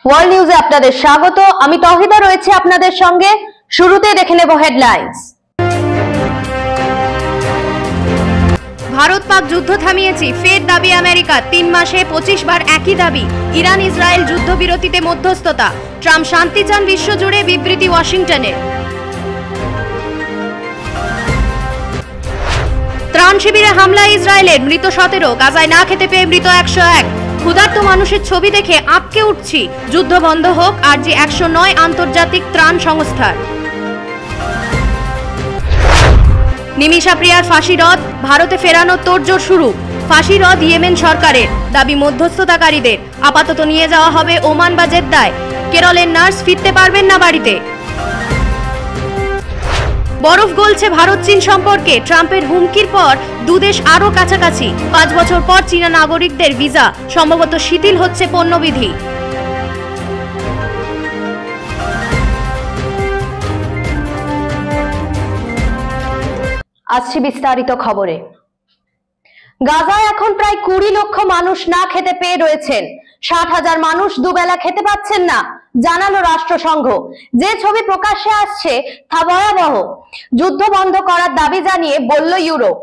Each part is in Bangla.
ওয়ার্ল্ড নিউজে আপনাদের স্বাগত। আমি তহিদা রয়েছে আপনাদের সঙ্গে। শুরুতে দেখে নেব হেডলাইন্স। ভারত পাক যুদ্ধ থামিয়েছি, ফের দাবি আমেরিকা। 3 মাসে 25 বার একই দাবি। ইরান ইসরায়েল যুদ্ধবিরতিতে মধ্যস্থতা। ট্রাম্প শান্তি চান বিশ্বজুড়ে, বিবৃতি ওয়াশিংটনের। ত্রাণ শিবিরে হামলা ইসরায়েলের, মৃত 17, গাজায় না খেতে পেয়ে মৃত 101। ক্ষুধার্ত মানুষের ছবি দেখে আঁতকে উঠছি, যুদ্ধ বন্ধ হোক, আরজি 109 আন্তর্জাতিক ত্রাণ সংস্থার। নিমিষা প্রিয়ার ফাঁসি রদ, ভারতে ফেরানোর তোড়জোড় শুরু। ফাঁসি রদ ইয়েমেন সরকারের, দাবি মধ্যস্থতাকারীদের। আপাতত নিয়ে যাওয়া হবে ওমান বা জেদ্দায়। কেরলের নার্স ফিরতে পারবেন না বাড়িতে। বরফ গলছে ভারত চীন সম্পর্কে, ট্রাম্পের হুমকির পর দুদেশ আরও কাছাকাছি। 5 বছর পর চীনা নাগরিকদের ভিসা সম্ভবত শিথিল হচ্ছে পণ্যবিধি। আসছি বিস্তারিত খবরে। গাজায় এখন প্রায় 20 লক্ষ মানুষ না খেতে পেয়ে রয়েছেন। 60,000 মানুষ দুবেলা খেতে পাচ্ছেন না, জানালো রাষ্ট্রসংঘ। যে ছবি প্রকাশ্যে আসছে তা ভয়াবহ। যুদ্ধ বন্ধ করার দাবি জানিয়ে বলল ইউরোপ।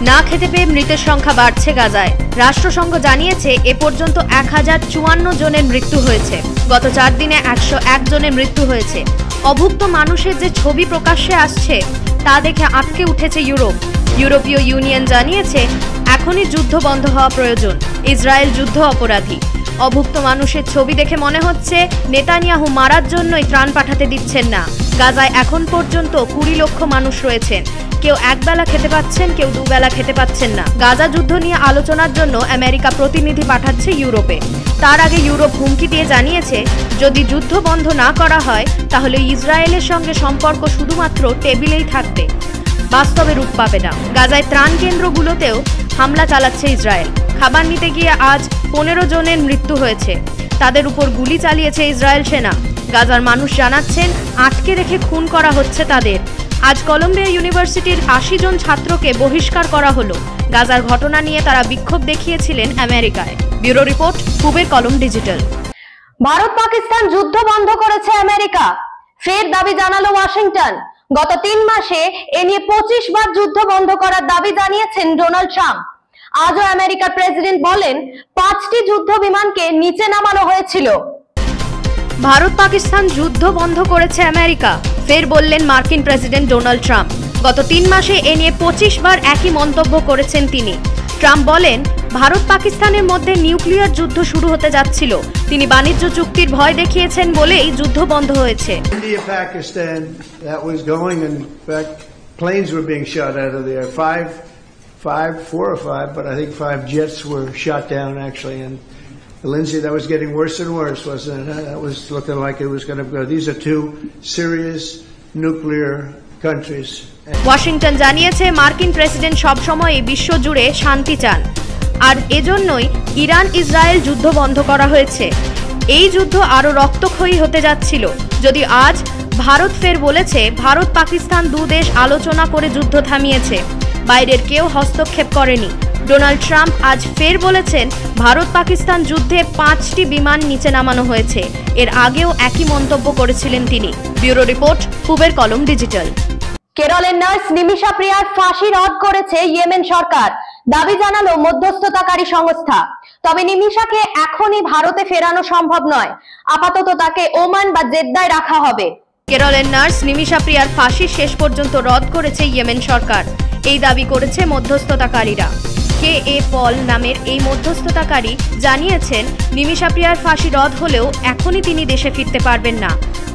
না খেতে পেয়ে মৃতের সংখ্যা বাড়ছে গাজায়। রাষ্ট্রসংঘ জানিয়েছে এ পর্যন্ত 1054 জনের মৃত্যু হয়েছে। গত 4 দিনে 101 জনের মৃত্যু হয়েছে। অভুক্ত মানুষের যে ছবি প্রকাশ্যে আসছে তা দেখে আটকে উঠেছে ইউরোপ। ইউরোপীয় ইউনিয়ন জানিয়েছে এখনই যুদ্ধ বন্ধ হওয়া প্রয়োজন। ইসরায়েল যুদ্ধ অপরাধী। অভুক্ত মানুষের ছবি দেখে মনে হচ্ছে নেতানিয়াহু মারার জন্যই ত্রাণ পাঠাতে দিচ্ছেন না। গাজায় এখন পর্যন্ত 20 লক্ষ মানুষ রয়েছেন। কেউ একবেলা খেতে পাচ্ছেন, কেউ দুবেলা খেতে পাচ্ছেন না। গাজা যুদ্ধ নিয়ে আলোচনার জন্য আমেরিকা প্রতিনিধি পাঠাচ্ছে ইউরোপে। তার আগে ইউরোপ হুমকি দিয়ে জানিয়েছে যদি যুদ্ধ বন্ধ না করা হয় তাহলে ইসরায়েলের সঙ্গে সম্পর্ক শুধুমাত্র টেবিলেই থাকবে, বাস্তবে রূপ পাবে না। গাজায় ত্রাণ কেন্দ্রগুলোতেও হামলা চালাচ্ছে ইসরায়েল। খাবার নিতে গিয়ে আজ 15 জনের মৃত্যু হয়েছে। তাদের উপর গুলি চালিয়েছে ইসরায়েল সেনা। গাজার মানুষ জানাচ্ছেন আটকে রেখে খুন করা হচ্ছে তাদের। আজ কলম্বিয়া ইউনিভার্সিটির 80 জন ছাত্রকে বহিষ্কার করা হলো। গাজার ঘটনা নিয়ে তারা বিক্ষোভ দেখিয়েছিলেন আমেরিকায়। ব্যুরো রিপোর্ট, পূবের কলম ডিজিটাল। ভারত পাকিস্তান যুদ্ধ বন্ধ করেছে আমেরিকা, ফের দাবি জানালো ওয়াশিংটন। গত 3 মাসে এ নিয়ে 25 বার যুদ্ধ বন্ধ করার দাবি জানিয়েছেন ডোনাল্ড ট্রাম্প। আজও আমেরিকার প্রেসিডেন্ট বলেন 5টি যুদ্ধ বিমানকে নিচে নামানো হয়েছিল। ভারত পাকিস্তান যুদ্ধ বন্ধ করেছে আমেরিকা, ফের বললেন মার্কিন প্রেসিডেন্ট ডোনাল্ড ট্রাম্প। গত 3 মাসে এ নিয়ে 25 বার একই মন্তব্য করেছেন তিনি। ট্রাম্প বলেন ভারত পাকিস্তানের মধ্যে নিউক্লিয়ার যুদ্ধ শুরু হতে যাচ্ছিল। তিনি বাণিজ্য চুক্তির ভয় দেখিয়েছেন বলেই যুদ্ধ বন্ধ হয়েছে। India, Pakistan, that was going, and in fact, planes were being shot out of there. Four or five, but I think 5 jets were shot down actually. And Lindsay, that was getting worse and worse, wasn't it? That was looking like it was going to go. These are 2 serious nuclear countries. Washington জানিয়েছে মার্কিন প্রেসিডেন্ট সবসময়ই বিশ্বজুড়ে শান্তি চান, আর এজন্যই ইরান ইসরায়েল যুদ্ধ বন্ধ করা হয়েছে। এই যুদ্ধ আরো রক্তক্ষয়ী হতে যাচ্ছিল। যদি আজ ভারত ফের বলেছে ভারত পাকিস্তান দুদেশ আলোচনা করে যুদ্ধ থামিয়েছে, বাইরের কেউ হস্তক্ষেপ করেনি। ডোনাল্ড ট্রাম্প আজ ফের বলেছেন ভারত পাকিস্তান যুদ্ধে 5টি বিমান নিচে নামানো হয়েছে। এর আগেও একই মন্তব্য করেছিলেন তিনি। ব্যুরো রিপোর্ট, পূবের কলম ডিজিটাল। কেরলের নার্স নিমিষা প্রিয়ার ফাঁসি রদ করেছে ইয়েমেন সরকার, দাবি জানালো মধ্যস্থতাকারী সংস্থা। তবে নিমিষাকে এখনই ভারতে ফেরানো সম্ভব নয়। আপাতত তাকে ওমান বা জেদ্দায় রাখা হবে। কেরলের নার্স নিমিষা প্রিয়ার ফাঁসি শেষ পর্যন্ত রদ করেছে ইয়েমেন সরকার, এই দাবি করেছে মধ্যস্থতাকারীরা। কে পল নামের এই মধ্যস্থতাকারী জানিয়েছেন নিমিষা প্রিয়ার ফাঁসি রদ হলেও এখনই তিনি দেশে ফিরতে পারবেন না।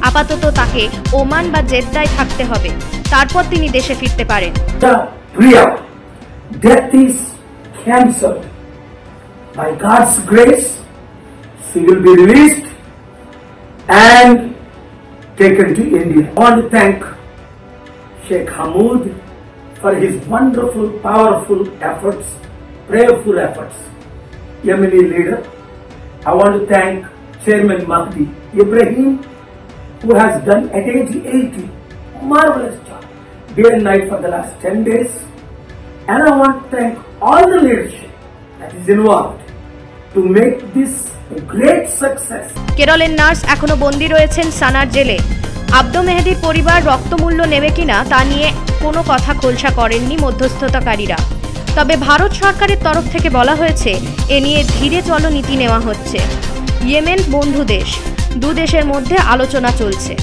আপাতত তাকে ওমান বা জেদ্দায় থাকতে হবে, তারপর তিনি দেশে ফিরতে পারেন। Priya, death is cancelled. By God's grace, she will be released and taken to India. I want to thank Sheikh Hamoud for his wonderful, powerful efforts, prayerful efforts. Yemeni leader. I want to thank Chairman Mahdi Ibrahim, who has done at age 80 marvelous job, day and night for the last 10 days. And I want to thank all the leadership that is involved to make this a great success. কেরলের নার্স এখনো বন্দী রয়েছেন সানার জেলে। আব্দ মেহেদির পরিবার রক্তমূল্য নেবে কিনা তা নিয়ে কোনো কথা খোলসা করেননি মধ্যস্থতাকারীরা। তবে ভারত সরকারের তরফ থেকে বলা হয়েছে এ নিয়ে ধীরে চলো নীতি নেওয়া হচ্ছে। ইয়েমেন বন্ধু দেশ, দু দেশের মধ্যে আলোচনা চলছে।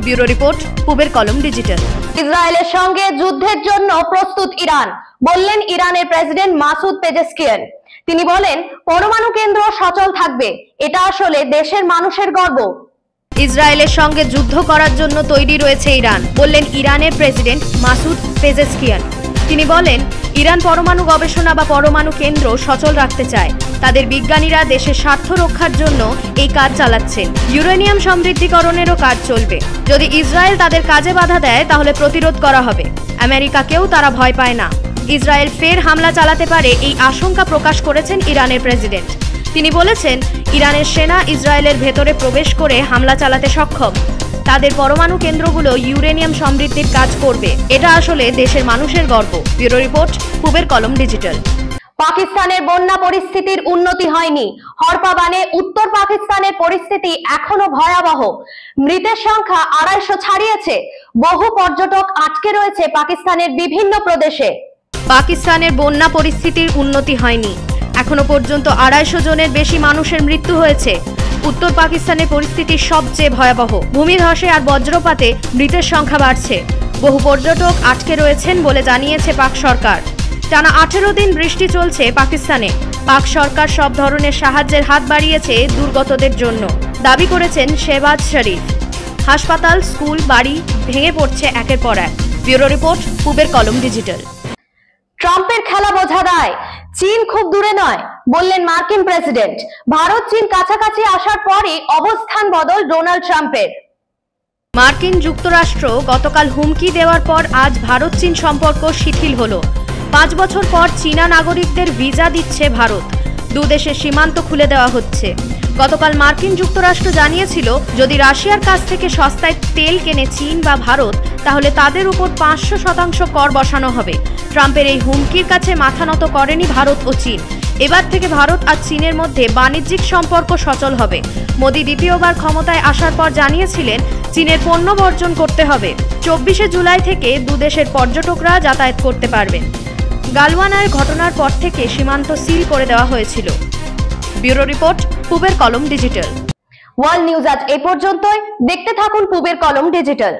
ব্যুরো রিপোর্ট, পূবের কলম ডিজিটাল। ইসরায়েলের সঙ্গে যুদ্ধের জন্য প্রস্তুত ইরান, বললেন ইরানের প্রেসিডেন্ট মাসুদ পেজেশকিয়ান। তিনি বলেন, পরমাণু কেন্দ্র সচল থাকবে, এটা আসলে দেশের মানুষের গর্ব। ইসরায়েলের সঙ্গে যুদ্ধ করার জন্য তৈরি রয়েছে ইরান, বললেন ইরানের প্রেসিডেন্ট মাসুদ পেজেশকিয়ান। তিনি বলেন, ইরান পরমাণু গবেষণা বা পরমাণু কেন্দ্র সচল রাখতে চায়। তাদের বিজ্ঞানীরা দেশের স্বার্থ রক্ষার জন্য এই কাজ চালাচ্ছেন। ইউরেনিয়াম সমৃদ্ধিকরণেরও কাজ চলবে। যদি ইসরায়েল তাদের কাজে বাধা দেয় তাহলে প্রতিরোধ করা হবে। আমেরিকাকেও তারা ভয় পায় না। ইসরায়েল ফের হামলা চালাতে পারে এই আশঙ্কা প্রকাশ করেছেন ইরানের প্রেসিডেন্ট। তিনি বলেছেন, ইরানের সেনা ইসরায়েলের ভেতরে প্রবেশ করে হামলা চালাতে সক্ষম। তাদের পরমাণু কেন্দ্রগুলো ইউরেনিয়াম সমৃদ্ধির কাজ করবে। এটা আসলে দেশের মানুষের গর্ব। ব্যুরো রিপোর্ট, পূবের কলম ডিজিটাল। পাকিস্তানের বন্যা পরিস্থিতির উন্নতি হয়নি। হরপাবানে উত্তর পাকিস্তানের পরিস্থিতি এখনো ভয়াবহ। মৃতের সংখ্যা 250 ছাড়িয়েছে। বহু পর্যটক আটকে রয়েছে পাকিস্তানের বিভিন্ন প্রদেশে। পাকিস্তানের বন্যা পরিস্থিতির উন্নতি হয়নি। এখনো পর্যন্ত 250 জনের বেশি মানুষের মৃত্যু হয়েছে। উত্তর পাকিস্তানের পরিস্থিতি সবচেয়ে ভয়াবহ। ভূমিধসে আর বজ্রপাতে মৃতের সংখ্যা বাড়ছে। বহু পর্যটক আটকে রয়েছেন বলে জানিয়েছে পাক সরকার। টানা 18 দিন বৃষ্টি চলছে পাকিস্তানে। পাক সরকার সব ধরনের সাহায্যের হাত বাড়িয়েছে দুর্গতদের জন্য, দাবি করেছেন শেহবাজ শরীফ। হাসপাতাল, স্কুল, বাড়ি ভেঙে পড়ছে একের পর এক। ব্যুরো রিপোর্ট, পূবের কলম ডিজিটাল। ট্রাম্পের খেলা বোঝা দায়, চীন খুব দূরে নয়, বললেন মার্কিন প্রেসিডেন্ট। ভারত চীন কাছাকাছি আসার পরই অবস্থান বদল ডোনাল্ড ট্রাম্পের। মার্কিন যুক্তরাষ্ট্র গতকাল হুমকি দেওয়ার পর আজ ভারত চীন সম্পর্ক শিথিল হলো। 5 বছর পর চীনা নাগরিকদের ভিসা দিচ্ছে ভারত। দু দেশের সীমান্ত খুলে দেওয়া হচ্ছে। গতকাল মার্কিন যুক্তরাষ্ট্র জানিয়েছিল, যদি রাশিয়ার কাছ থেকে সস্তায় তেল কেনে চীন বা ভারত তাহলে তাদের উপর 500% কর বসানো হবে। ট্রাম্পের এই হুমকির কাছে মাথা নত করেনি ভারত ও চীন। এবার থেকে ভারত আর চীনের মধ্যে বাণিজ্যিক সম্পর্ক সচল হবে। মোদি দ্বিতীয়বার ক্ষমতায় আসার পর জানিয়েছিলেন, চীনের পণ্য বর্জন করতে হবে। 24 জুলাই থেকে দু দেশের পর্যটকরা যাতায়াত করতে পারবেন। গালওয়ানের ঘটনার পর থেকে সীমান্ত সিল করে দেওয়া হয়েছিল। ব্যুরো রিপোর্ট, পূবের কলম ডিজিটাল। ওয়ার্ল্ড নিউজ আজ এ পর্যন্তই। দেখতে থাকুন পূবের কলম ডিজিটাল।